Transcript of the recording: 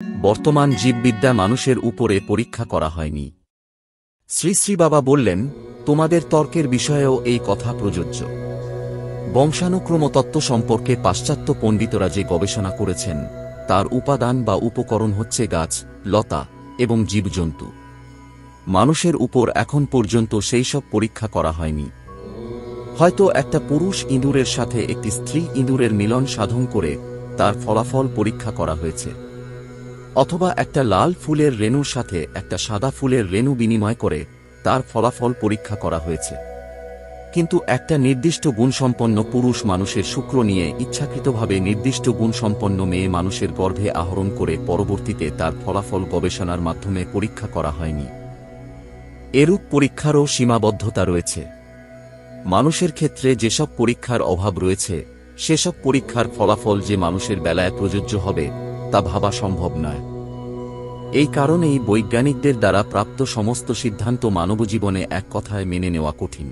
বর্তমান জীববিদ্যা মানুষের উপরে পরীক্ষা করা হয়নি। শ্রী শ্রী বাবা বললেন, তোমাদের তর্কের বিষয়েও এই কথা প্রযোজ্য। বংশানুক্রম তত্ত্ব সম্পর্কে পাশ্চাত্য পণ্ডিতরা যে গবেষণা করেছেন তার উপাদান বা উপকরণ হচ্ছে গাছ, লতা এবং জীবজন্তু। মানুষের উপর এখন পর্যন্ত সেই সব পরীক্ষা করা হয়নি। হয়তো একটা পুরুষ ইঁদুরের সাথে একটি স্ত্রী ইঁদুরের মিলন সাধন করে তার ফলাফল পরীক্ষা করা হয়েছে, অথবা একটা লাল ফুলের রেণুর সাথে একটা সাদা ফুলের রেণু বিনিময় করে তার ফলাফল পরীক্ষা করা হয়েছে। কিন্তু একটা নির্দিষ্ট গুণসম্পন্ন পুরুষ মানুষের শুক্র নিয়ে ইচ্ছাকৃতভাবে নির্দিষ্ট গুণসম্পন্ন মেয়ে মানুষের গর্ভে আহরণ করে পরবর্তীতে তার ফলাফল গবেষণার মাধ্যমে পরীক্ষা করা হয়নি। এরূপ পরীক্ষারও সীমাবদ্ধতা রয়েছে। মানুষের ক্ষেত্রে যেসব পরীক্ষার অভাব রয়েছে সেসব পরীক্ষার ফলাফল যে মানুষের বেলায় প্রযোজ্য হবে তা ভাবা সম্ভব নয়। এই কারণেই বৈজ্ঞানিকদের দ্বারা প্রাপ্ত সমস্ত সিদ্ধান্ত মানবজীবনে এক কথায় মেনে নেওয়া কঠিন।